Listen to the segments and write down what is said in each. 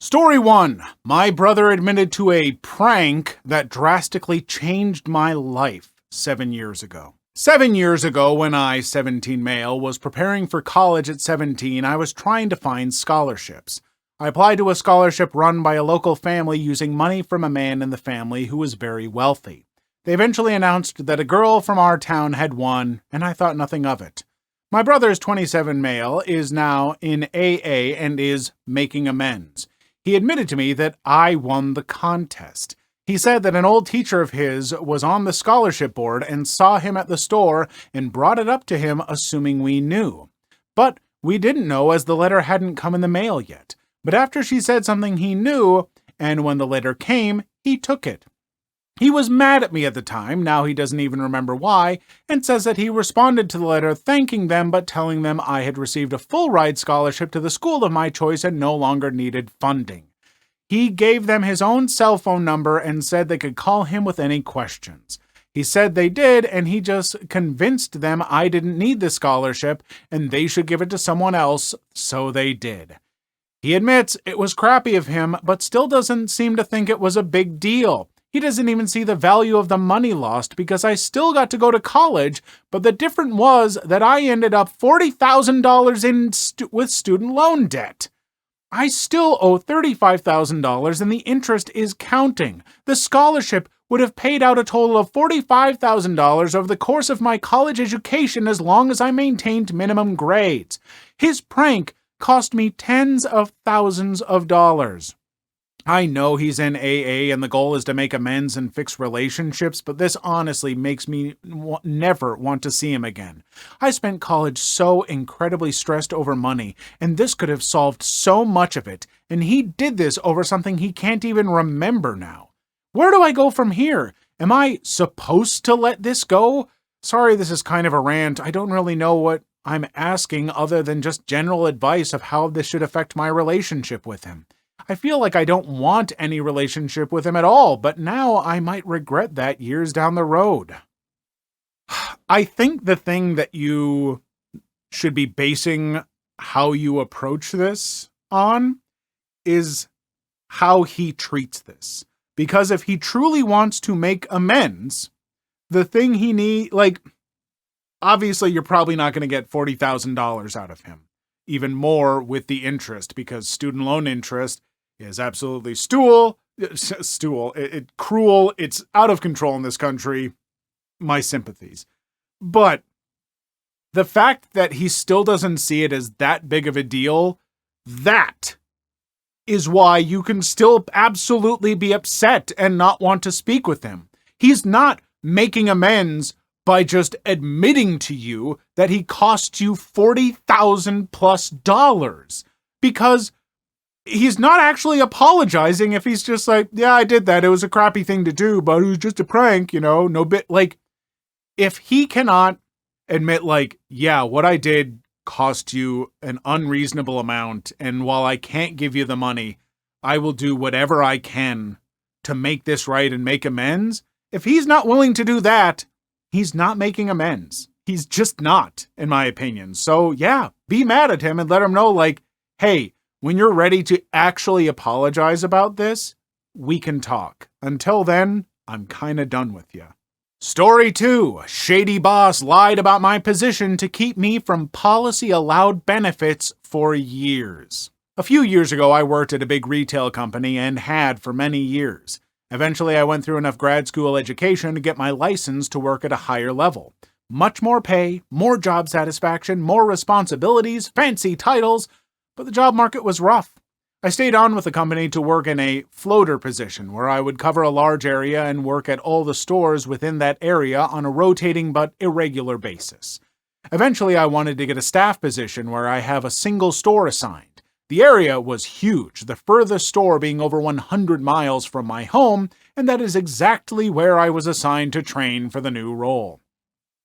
Story 1. My brother admitted to a prank that drastically changed my life 7 years ago. 7 years ago, when I, 17 male, was preparing for college at 17, I was trying to find scholarships. I applied to a scholarship run by a local family using money from a man in the family who was very wealthy. They eventually announced that a girl from our town had won, and I thought nothing of it. My brother's 27 male is now in AA and is making amends. He admitted to me that I won the contest. He said that an old teacher of his was on the scholarship board and saw him at the store and brought it up to him, assuming we knew. But we didn't know, as the letter hadn't come in the mail yet. But after she said something, he knew, and when the letter came, he took it. He was mad at me at the time, now he doesn't even remember why, and says that he responded to the letter thanking them but telling them I had received a full-ride scholarship to the school of my choice and no longer needed funding. He gave them his own cell phone number and said they could call him with any questions. He said they did, and he just convinced them I didn't need the scholarship and they should give it to someone else, so they did. He admits it was crappy of him, but still doesn't seem to think it was a big deal. He doesn't even see the value of the money lost because I still got to go to college, but the difference was that I ended up $40,000 with student loan debt. I still owe $35,000 and the interest is counting. The scholarship would have paid out a total of $45,000 over the course of my college education as long as I maintained minimum grades. His prank cost me tens of thousands of dollars. I know he's in AA and the goal is to make amends and fix relationships, but this honestly makes me never want to see him again. I spent college so incredibly stressed over money, and this could have solved so much of it, and he did this over something he can't even remember now. Where do I go from here? Am I supposed to let this go? Sorry, this is kind of a rant. I don't really know what I'm asking other than just general advice of how this should affect my relationship with him. I feel like I don't want any relationship with him at all, but now I might regret that years down the road. I think the thing that you should be basing how you approach this on is how he treats this. Because if he truly wants to make amends, the thing he needs, obviously you're probably not going to get $40,000 out of him. Even more with the interest, because student loan interest is absolutely cruel. It's out of control in this country. My sympathies. But the fact that he still doesn't see it as that big of a deal, that is why you can still absolutely be upset and not want to speak with him. He's not making amends by just admitting to you that he cost you $40,000+, because he's not actually apologizing if he's just like, yeah, I did that. It was a crappy thing to do, but it was just a prank, no bit. If he cannot admit, yeah, what I did cost you an unreasonable amount, and while I can't give you the money, I will do whatever I can to make this right and make amends. If he's not willing to do that, he's not making amends. He's just not, in my opinion. So yeah, be mad at him and let him know, hey, when you're ready to actually apologize about this, we can talk. Until then, I'm kinda done with you. Story 2. Shady boss lied about my position to keep me from policy-allowed benefits for years. A few years ago, I worked at a big retail company and had for many years. Eventually, I went through enough grad school education to get my license to work at a higher level. Much more pay, more job satisfaction, more responsibilities, fancy titles, but the job market was rough. I stayed on with the company to work in a floater position where I would cover a large area and work at all the stores within that area on a rotating but irregular basis. Eventually, I wanted to get a staff position where I have a single store assigned. The area was huge, the furthest store being over 100 miles from my home, and that is exactly where I was assigned to train for the new role.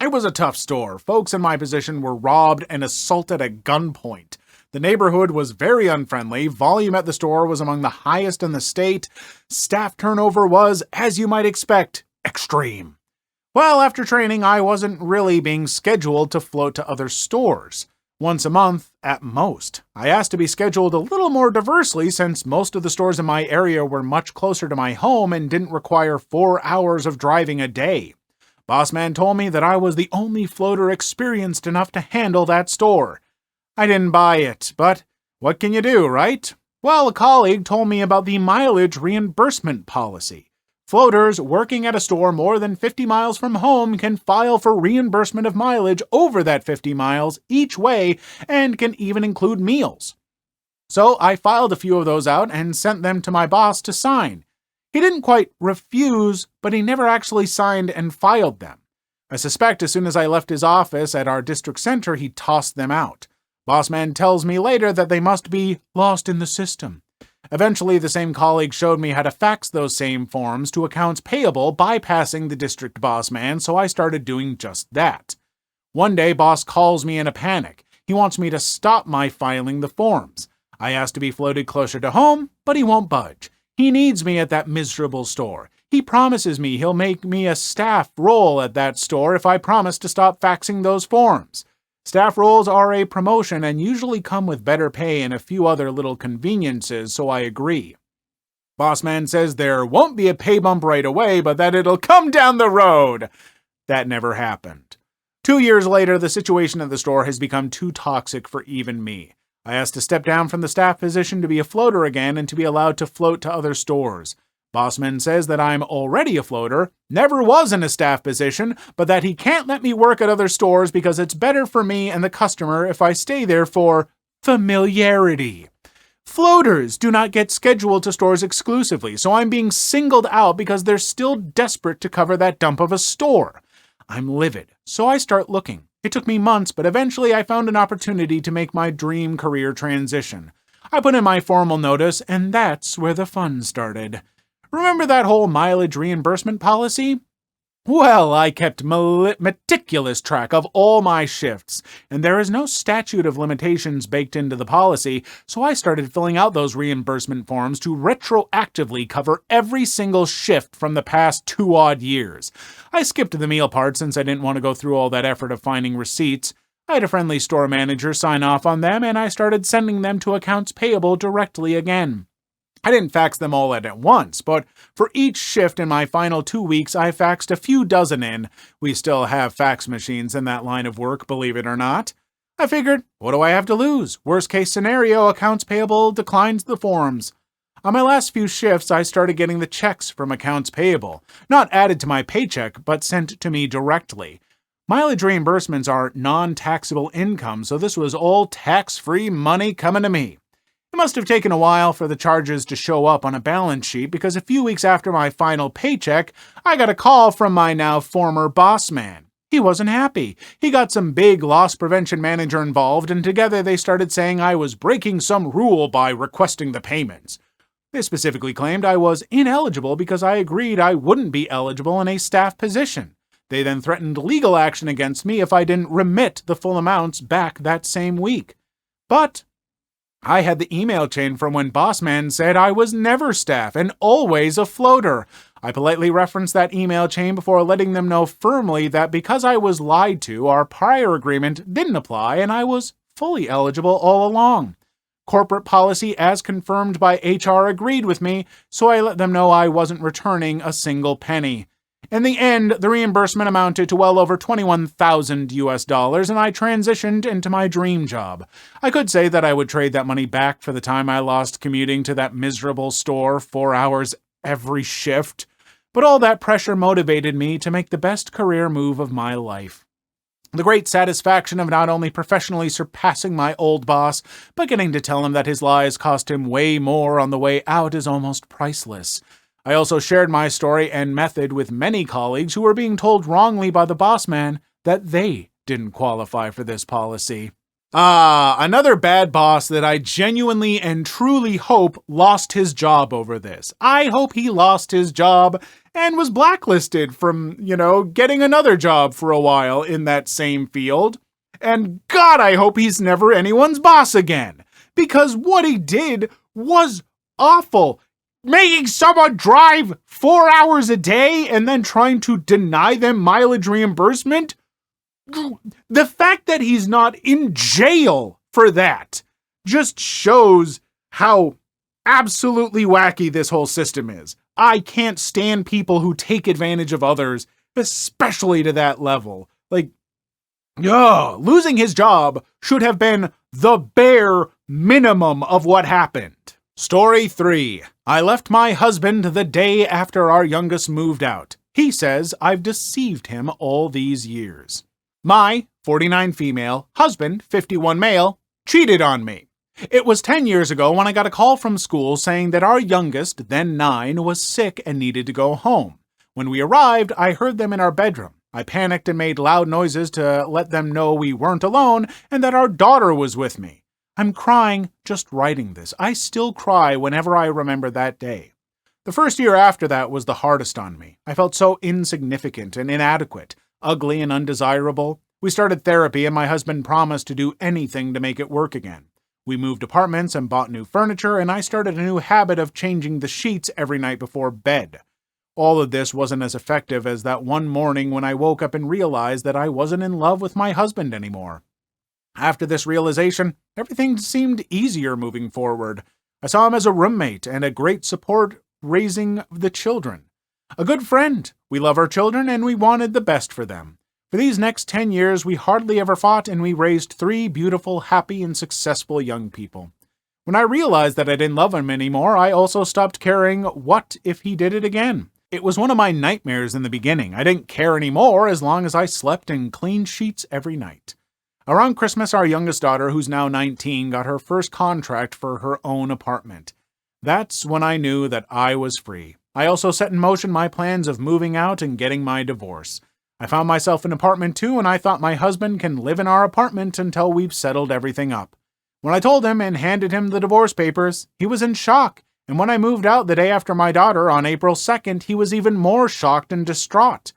It was a tough store. Folks in my position were robbed and assaulted at gunpoint. The neighborhood was very unfriendly, volume at the store was among the highest in the state, staff turnover was, as you might expect, extreme. Well, after training, I wasn't really being scheduled to float to other stores. once a month at most. I asked to be scheduled a little more diversely since most of the stores in my area were much closer to my home and didn't require 4 hours of driving a day. Bossman told me that I was the only floater experienced enough to handle that store. I didn't buy it, but what can you do, right? Well, a colleague told me about the mileage reimbursement policy. Floaters working at a store more than 50 miles from home can file for reimbursement of mileage over that 50 miles each way and can even include meals. So I filed a few of those out and sent them to my boss to sign. He didn't quite refuse, but he never actually signed and filed them. I suspect as soon as I left his office at our district center, he tossed them out. Bossman tells me later that they must be lost in the system. Eventually, the same colleague showed me how to fax those same forms to accounts payable, bypassing the district boss man, so I started doing just that. One day, boss calls me in a panic. He wants me to stop my filing the forms. I asked to be floated closer to home, but he won't budge. He needs me at that miserable store. He promises me he'll make me a staff role at that store if I promise to stop faxing those forms. Staff roles are a promotion and usually come with better pay and a few other little conveniences, so I agree. Bossman says there won't be a pay bump right away, but that it'll come down the road. That never happened. 2 years later, the situation at the store has become too toxic for even me. I asked to step down from the staff position to be a floater again and to be allowed to float to other stores. Bossman says that I'm already a floater, never was in a staff position, but that he can't let me work at other stores because it's better for me and the customer if I stay there for familiarity. Floaters do not get scheduled to stores exclusively, so I'm being singled out because they're still desperate to cover that dump of a store. I'm livid, so I start looking. It took me months, but eventually I found an opportunity to make my dream career transition. I put in my formal notice, and that's where the fun started. Remember that whole mileage reimbursement policy? Well, I kept meticulous track of all my shifts, and there is no statute of limitations baked into the policy, so I started filling out those reimbursement forms to retroactively cover every single shift from the past 2 odd years. I skipped the meal part since I didn't want to go through all that effort of finding receipts. I had a friendly store manager sign off on them, and I started sending them to accounts payable directly again. I didn't fax them all at once, but for each shift in my final 2 weeks, I faxed a few dozen in. We still have fax machines in that line of work, believe it or not. I figured, what do I have to lose? Worst case scenario, accounts payable declines the forms. On my last few shifts, I started getting the checks from accounts payable, not added to my paycheck, but sent to me directly. Mileage reimbursements are non-taxable income, so this was all tax-free money coming to me. It must have taken a while for the charges to show up on a balance sheet because a few weeks after my final paycheck, I got a call from my now former boss man. He wasn't happy. He got some big loss prevention manager involved, and together they started saying I was breaking some rule by requesting the payments. They specifically claimed I was ineligible because I agreed I wouldn't be eligible in a staff position. They then threatened legal action against me if I didn't remit the full amounts back that same week. But I had the email chain from when Bossman said I was never staff and always a floater. I politely referenced that email chain before letting them know firmly that because I was lied to, our prior agreement didn't apply and I was fully eligible all along. Corporate policy as confirmed by HR agreed with me, so I let them know I wasn't returning a single penny. In the end, the reimbursement amounted to well over $21,000 and I transitioned into my dream job. I could say that I would trade that money back for the time I lost commuting to that miserable store 4 hours every shift, but all that pressure motivated me to make the best career move of my life. The great satisfaction of not only professionally surpassing my old boss, but getting to tell him that his lies cost him way more on the way out is almost priceless. I also shared my story and method with many colleagues who were being told wrongly by the boss man that they didn't qualify for this policy. Another bad boss that I genuinely and truly hope lost his job over this. I hope he lost his job and was blacklisted from, getting another job for a while in that same field. And God, I hope he's never anyone's boss again. Because what he did was awful. Making someone drive 4 hours a day and then trying to deny them mileage reimbursement? The fact that he's not in jail for that just shows how absolutely wacky this whole system is. I can't stand people who take advantage of others, especially to that level. Like, losing his job should have been the bare minimum of what happened. Story 3. I left my husband the day after our youngest moved out. He says I've deceived him all these years. My 49 female husband, 51 male, cheated on me. It was 10 years ago when I got a call from school saying that our youngest, then 9, was sick and needed to go home. When we arrived, I heard them in our bedroom. I panicked and made loud noises to let them know we weren't alone and that our daughter was with me. I'm crying just writing this. I still cry whenever I remember that day. The first year after that was the hardest on me. I felt so insignificant and inadequate, ugly and undesirable. We started therapy and my husband promised to do anything to make it work again. We moved apartments and bought new furniture, and I started a new habit of changing the sheets every night before bed. All of this wasn't as effective as that one morning when I woke up and realized that I wasn't in love with my husband anymore. After this realization, everything seemed easier moving forward. I saw him as a roommate and a great support raising the children. A good friend. We love our children and we wanted the best for them. For these next 10 years, we hardly ever fought and we raised 3 beautiful, happy, and successful young people. When I realized that I didn't love him anymore, I also stopped caring what if he did it again. It was one of my nightmares in the beginning. I didn't care anymore as long as I slept in clean sheets every night. Around Christmas, our youngest daughter, who's now 19, got her first contract for her own apartment. That's when I knew that I was free. I also set in motion my plans of moving out and getting my divorce. I found myself an apartment too, and I thought my husband can live in our apartment until we've settled everything up. When I told him and handed him the divorce papers, he was in shock, and when I moved out the day after my daughter on April 2nd, he was even more shocked and distraught.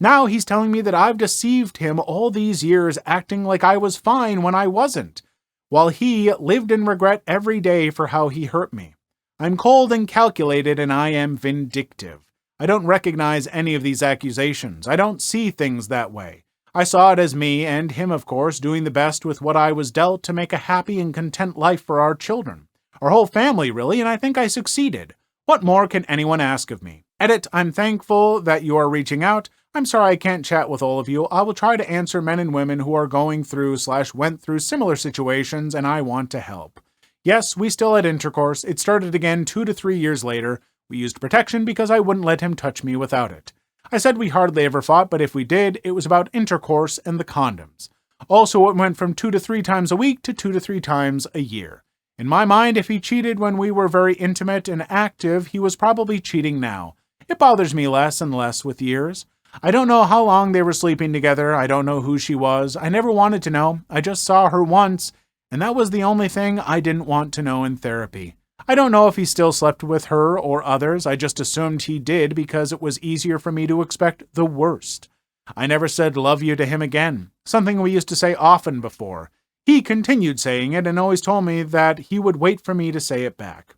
Now he's telling me that I've deceived him all these years, acting like I was fine when I wasn't, while he lived in regret every day for how he hurt me. I'm cold and calculated, and I am vindictive. I don't recognize any of these accusations. I don't see things that way. I saw it as me, and him of course, doing the best with what I was dealt to make a happy and content life for our children. Our whole family, really, and I think I succeeded. What more can anyone ask of me? Edit, I'm thankful that you are reaching out. I'm sorry I can't chat with all of you. I will try to answer men and women who are going through / went through similar situations, and I want to help. Yes, we still had intercourse. It started again 2 to 3 years later. We used protection because I wouldn't let him touch me without it. I said we hardly ever fought, but if we did, it was about intercourse and the condoms. Also, it went from 2 to 3 times a week to 2 to 3 times a year. In my mind, if he cheated when we were very intimate and active, he was probably cheating now. It bothers me less and less with years. I don't know how long they were sleeping together. I don't know who she was. I never wanted to know. I just saw her once, and that was the only thing I didn't want to know in therapy. I don't know if he still slept with her or others. I just assumed he did because it was easier for me to expect the worst. I never said love you to him again, something we used to say often before. He continued saying it and always told me that he would wait for me to say it back.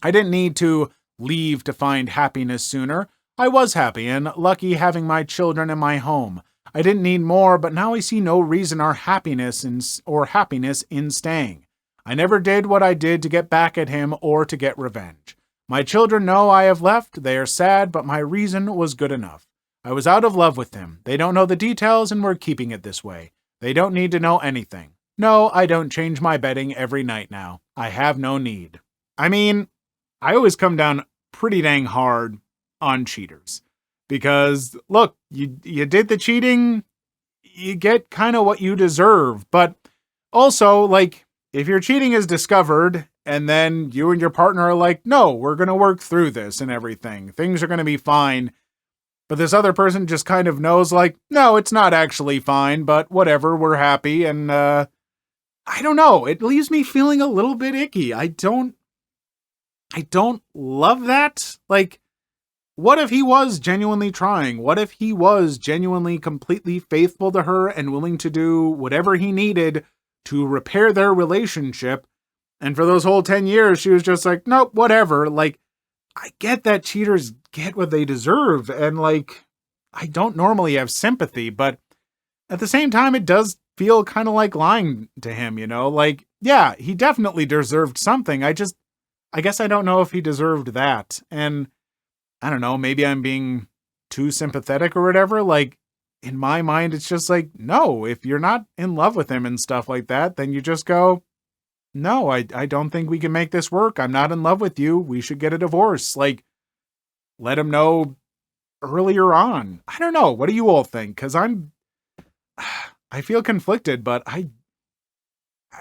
I didn't need to leave to find happiness sooner. I was happy and lucky having my children in my home. I didn't need more, but now I see no reason our happiness in staying. I never did what I did to get back at him or to get revenge. My children know I have left. They are sad, but my reason was good enough. I was out of love with them. They don't know the details, and we're keeping it this way. They don't need to know anything. No, I don't change my bedding every night now. I have no need. I mean, I always come down pretty dang hard on cheaters. Because, look, you did the cheating, you get kind of what you deserve. But also, like, if your cheating is discovered and then you and your partner are like, no, we're going to work through this and everything. Things are going to be fine. But this other person just kind of knows like, no, it's not actually fine, but whatever, we're happy. And I don't know. It leaves me feeling a little bit icky. I don't love that. Like, what if he was genuinely trying? What if he was genuinely completely faithful to her and willing to do whatever he needed to repair their relationship? And for those whole 10 years, she was just like, nope, whatever. Like, I get that cheaters get what they deserve. And like, I don't normally have sympathy, but at the same time, it does feel kind of like lying to him, Like, yeah, he definitely deserved something. I guess I don't know if he deserved that. And I don't know, maybe I'm being too sympathetic or whatever. Like, in my mind, it's just like, no, if you're not in love with him and stuff like that, then you just go, no, I don't think we can make this work. I'm not in love with you. We should get a divorce. Like, let him know earlier on. I don't know. What do you all think? Because I feel conflicted, but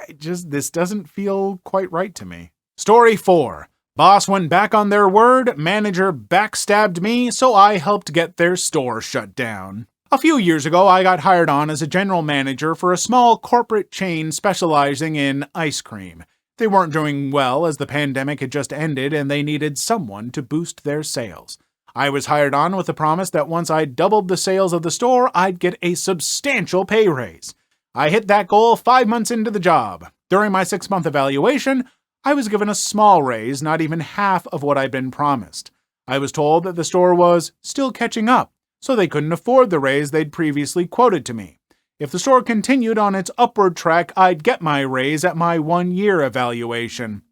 this doesn't feel quite right to me. Story 4. Boss went back on their word, manager backstabbed me, so I helped get their store shut down. A few years ago, I got hired on as a general manager for a small corporate chain specializing in ice cream. They weren't doing well as the pandemic had just ended and they needed someone to boost their sales. I was hired on with the promise that once I doubled the sales of the store, I'd get a substantial pay raise. I hit that goal 5 months into the job. During my 6-month evaluation, I was given a small raise, not even half of what I'd been promised. I was told that the store was still catching up, so they couldn't afford the raise they'd previously quoted to me. If the store continued on its upward track, I'd get my raise at my 1-year evaluation.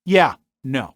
Yeah, no.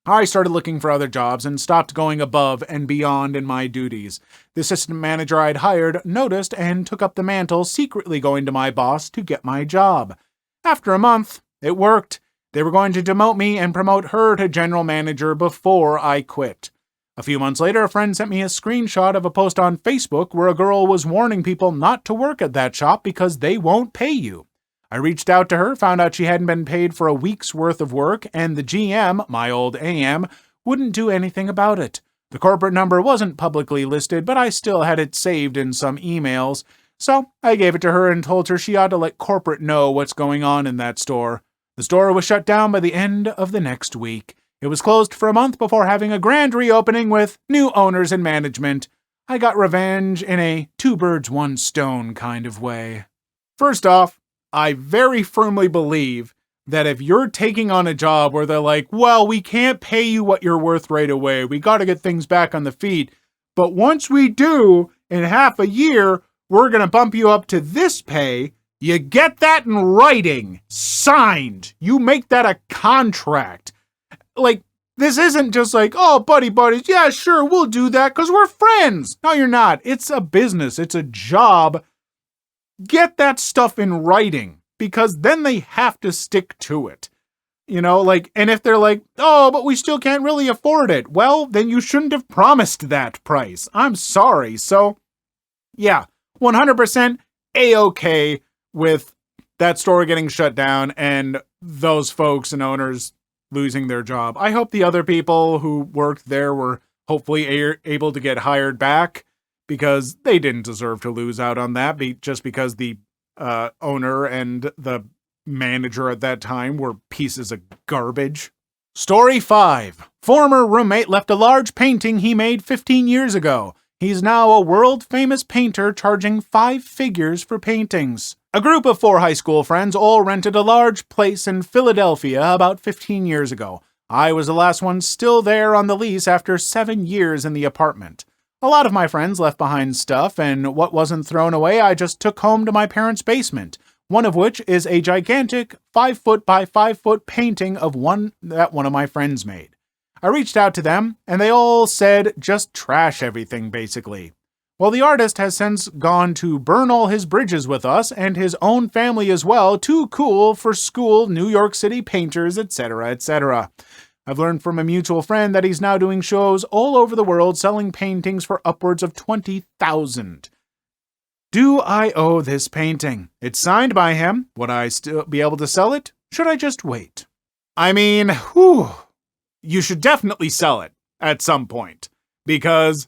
I started looking for other jobs and stopped going above and beyond in my duties. The assistant manager I'd hired noticed and took up the mantle, secretly going to my boss to get my job. After a month, it worked. They were going to demote me and promote her to general manager before I quit. A few months later, a friend sent me a screenshot of a post on Facebook where a girl was warning people not to work at that shop because they won't pay you. I reached out to her, found out she hadn't been paid for a week's worth of work, and the GM, my old AM, wouldn't do anything about it. The corporate number wasn't publicly listed, but I still had it saved in some emails, so I gave it to her and told her she ought to let corporate know what's going on in that store. The store was shut down by the end of the next week. It was closed for a month before having a grand reopening with new owners and management. I got revenge in a 2 birds, 1 stone kind of way. First off, I very firmly believe that if you're taking on a job where they're like, well, we can't pay you what you're worth right away, we got to get things back on the feet, but once we do, in half a year, we're going to bump you up to this pay, you get that in writing, signed. You make that a contract. Like, this isn't just like, oh, buddies, yeah, sure, we'll do that because we're friends. No, you're not. It's a business. It's a job. Get that stuff in writing because then they have to stick to it. And if they're like, oh, but we still can't really afford it. Well, then you shouldn't have promised that price. I'm sorry. So, yeah, 100% A-okay with that store getting shut down and those folks and owners losing their job. I hope the other people who worked there were hopefully able to get hired back because they didn't deserve to lose out on that just because the owner and the manager at that time were pieces of garbage. Story 5. Former roommate left a large painting he made 15 years ago. He's now a world-famous painter charging 5 figures for paintings. A group of 4 high school friends all rented a large place in Philadelphia about 15 years ago. I was the last one still there on the lease after 7 years in the apartment. A lot of my friends left behind stuff, and what wasn't thrown away I just took home to my parents' basement, one of which is a gigantic 5-foot by 5-foot painting of one that one of my friends made. I reached out to them, and they all said just trash everything, basically. Well, the artist has since gone to burn all his bridges with us and his own family as well, too cool for school New York City painters, etc., etc. I've learned from a mutual friend that he's now doing shows all over the world selling paintings for upwards of $20,000. Do I owe this painting? It's signed by him. Would I still be able to sell it? Should I just wait? I mean, you should definitely sell it at some point because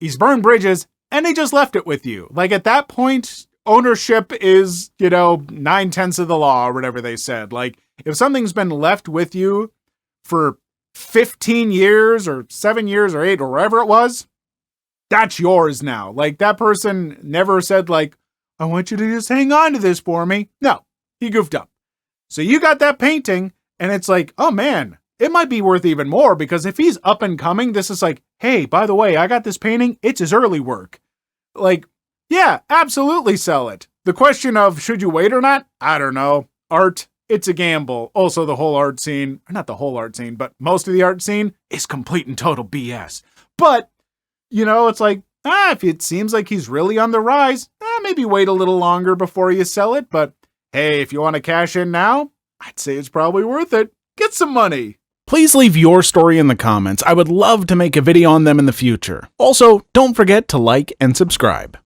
he's burned bridges and he just left it with you. Like at that point, ownership is, 9/10 of the law or whatever they said. Like if something's been left with you for 15 years or 7 years or 8 or wherever it was, that's yours now. Like that person never said like, I want you to just hang on to this for me. No, he goofed up. So you got that painting and it's like, oh man, it might be worth even more because if he's up and coming, this is like, hey, by the way, I got this painting. It's his early work. Like, Yeah, absolutely sell it. The question of should you wait or not? I don't know. Art, it's a gamble. Also, the whole art scene, not the whole art scene, but most of the art scene is complete and total BS. But, it's like, if it seems like he's really on the rise, maybe wait a little longer before you sell it. But hey, if you want to cash in now, I'd say it's probably worth it. Get some money. Please leave your story in the comments. I would love to make a video on them in the future. Also, don't forget to like and subscribe.